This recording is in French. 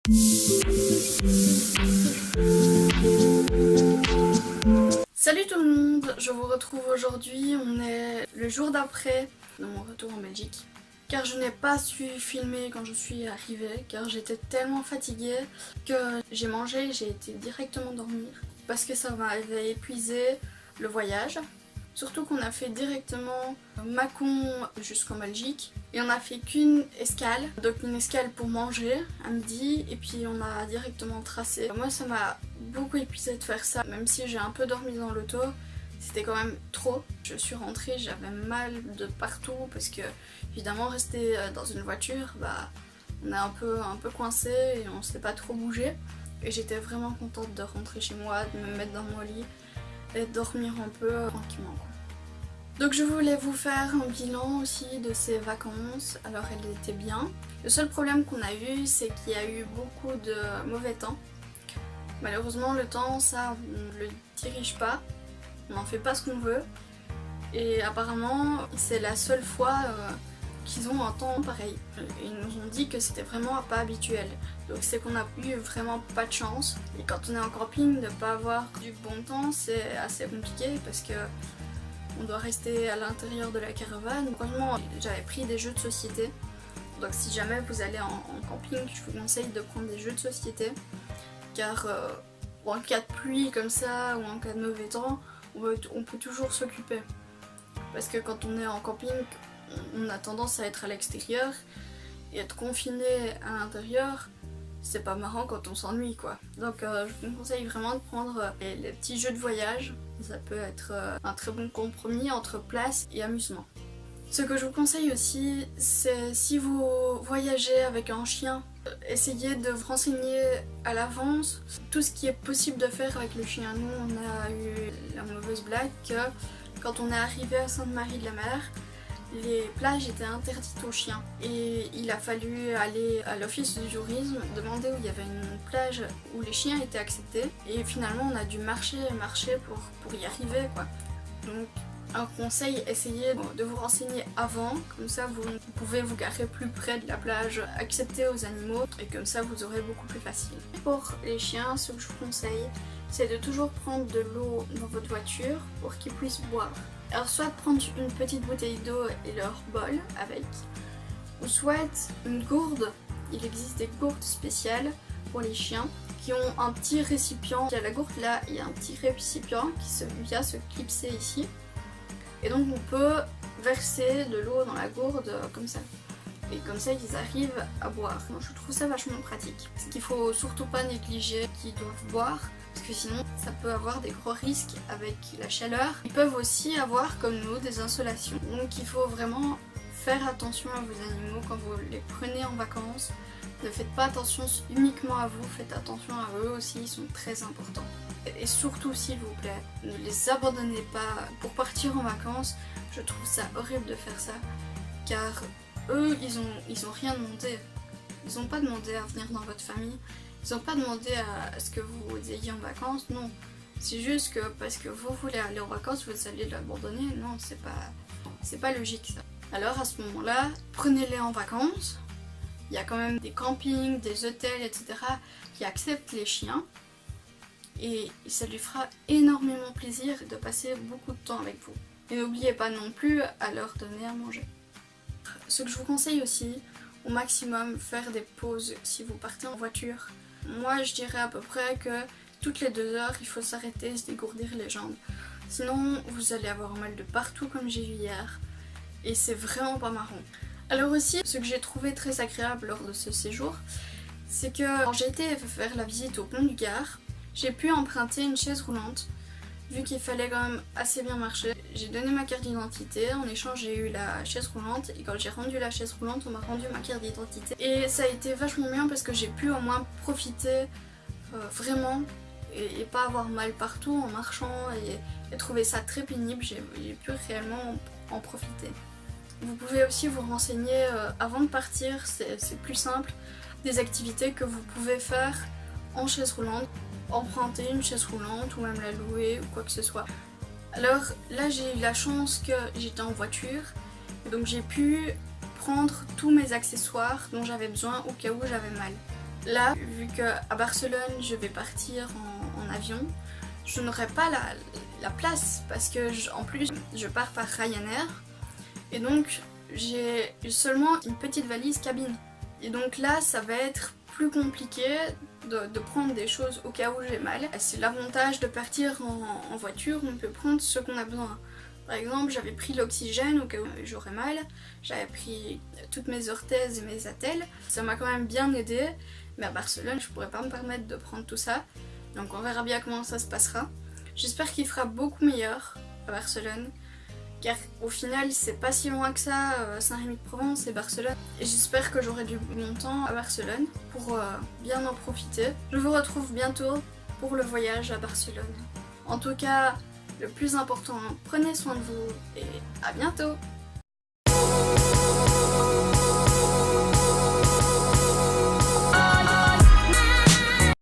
Salut tout le monde, je vous retrouve aujourd'hui, on est le jour d'après de mon retour en Belgique. Car je n'ai pas su filmer quand je suis arrivée, car j'étais tellement fatiguée que j'ai mangé et j'ai été directement dormir. Parce que ça m'avait épuisé le voyage. Surtout qu'on a fait directement Mâcon jusqu'en Belgique. Et on a fait qu'une escale, donc une escale pour manger à midi. Et puis on a directement tracé. Moi ça m'a beaucoup épuisé de faire ça, même si j'ai un peu dormi dans l'auto. C'était quand même trop. Je suis rentrée, j'avais mal de partout parce que évidemment rester dans une voiture, on est un peu coincé et on sait pas trop bouger. Et j'étais vraiment contente de rentrer chez moi, de me mettre dans mon lit et de dormir un peu tranquillement, quoi. Donc je voulais vous faire un bilan aussi de ces vacances. Alors elles étaient bien. Le seul problème qu'on a eu, c'est qu'il y a eu beaucoup de mauvais temps. Malheureusement le temps, ça on ne le dirige pas. On n'en fait pas ce qu'on veut. Et apparemment c'est la seule fois qu'ils ont un temps pareil. Ils nous ont dit que c'était vraiment pas habituel. Donc c'est qu'on a eu vraiment pas de chance. Et quand on est en camping, de pas avoir du bon temps, c'est assez compliqué parce que on doit rester à l'intérieur de la caravane. Franchement, j'avais pris des jeux de société. Donc si jamais vous allez en camping, je vous conseille de prendre des jeux de société. Car en cas de pluie comme ça ou en cas de mauvais temps, on peut toujours s'occuper. Parce que quand on est en camping, on a tendance à être à l'extérieur et être confiné à l'intérieur, c'est pas marrant quand on s'ennuie quoi. Donc je vous conseille vraiment de prendre les petits jeux de voyage. Ça peut être un très bon compromis entre place et amusement. Ce que je vous conseille aussi, c'est si vous voyagez avec un chien, essayez de vous renseigner à l'avance tout ce qui est possible de faire avec le chien. Nous on a eu la mauvaise blague que quand on est arrivé à Sainte-Marie-de-la-Mer, les plages étaient interdites aux chiens et il a fallu aller à l'office du tourisme demander où il y avait une plage où les chiens étaient acceptés et finalement on a dû marcher pour y arriver quoi. Donc un conseil, essayez de vous renseigner avant, comme ça vous pouvez vous garer plus près de la plage acceptée aux animaux et comme ça vous aurez beaucoup plus facile. Pour les chiens, ce que je vous conseille, c'est de toujours prendre de l'eau dans votre voiture pour qu'ils puissent boire. Alors soit prendre une petite bouteille d'eau et leur bol avec, ou soit une gourde. Il existe des gourdes spéciales pour les chiens qui ont un petit récipient. À la gourde là, il y a un petit récipient qui vient se clipser ici. Et donc on peut verser de l'eau dans la gourde comme ça. Et comme ça ils arrivent à boire. Moi, je trouve ça vachement pratique. Ce qu'il faut surtout pas négliger qu'ils doivent boire. Parce que sinon ça peut avoir des gros risques avec la chaleur. Ils peuvent aussi avoir comme nous des insolations. Donc il faut vraiment faire attention à vos animaux quand vous les prenez en vacances. Ne faites pas attention uniquement à vous, faites attention à eux aussi, ils sont très importants. Et surtout s'il vous plaît, ne les abandonnez pas pour partir en vacances. Je trouve ça horrible de faire ça. Car eux ils ont rien demandé. Ils n'ont pas demandé à venir dans votre famille. Ils n'ont pas demandé à ce que vous ayez en vacances, non. C'est juste que parce que vous voulez aller en vacances, vous allez l'abandonner. Non, c'est pas logique ça. Alors à ce moment-là, prenez-les en vacances. Il y a quand même des campings, des hôtels, etc. qui acceptent les chiens. Et ça lui fera énormément plaisir de passer beaucoup de temps avec vous. Et n'oubliez pas non plus à leur donner à manger. Ce que je vous conseille aussi, au maximum, faire des pauses si vous partez en voiture. Moi je dirais à peu près que toutes les 2 heures il faut s'arrêter et se dégourdir les jambes. Sinon vous allez avoir mal de partout comme j'ai eu hier et c'est vraiment pas marrant. Alors aussi ce que j'ai trouvé très agréable lors de ce séjour, c'est que quand j'ai été faire la visite au pont du Gard, j'ai pu emprunter une chaise roulante. Vu qu'il fallait quand même assez bien marcher, j'ai donné ma carte d'identité, en échange j'ai eu la chaise roulante et quand j'ai rendu la chaise roulante on m'a rendu ma carte d'identité. Et ça a été vachement bien parce que j'ai pu au moins profiter vraiment et pas avoir mal partout en marchant et trouver ça très pénible, j'ai pu réellement en profiter. Vous pouvez aussi vous renseigner avant de partir, c'est plus simple, des activités que vous pouvez faire en chaise roulante. Emprunter une chaise roulante ou même la louer ou quoi que ce soit. Alors là j'ai eu la chance que j'étais en voiture et donc j'ai pu prendre tous mes accessoires dont j'avais besoin au cas où j'avais mal. Là, vu qu'à Barcelone je vais partir en avion, je n'aurai pas la place parce que en plus je pars par Ryanair et donc j'ai seulement une petite valise cabine. Et donc là ça va être plus compliqué de prendre des choses au cas où j'ai mal. C'est l'avantage de partir en voiture, on peut prendre ce qu'on a besoin. Par exemple, j'avais pris l'oxygène au cas où j'aurais mal, j'avais pris toutes mes orthèses et mes attelles. Ça m'a quand même bien aidé, mais à Barcelone, je pourrais pas me permettre de prendre tout ça. Donc on verra bien comment ça se passera. J'espère qu'il fera beaucoup meilleur à Barcelone, car au final, c'est pas si loin que ça, Saint-Rémy-de-Provence et Barcelone. Et j'espère que j'aurai du bon temps à Barcelone pour bien en profiter. Je vous retrouve bientôt pour le voyage à Barcelone. En tout cas, le plus important, prenez soin de vous et à bientôt!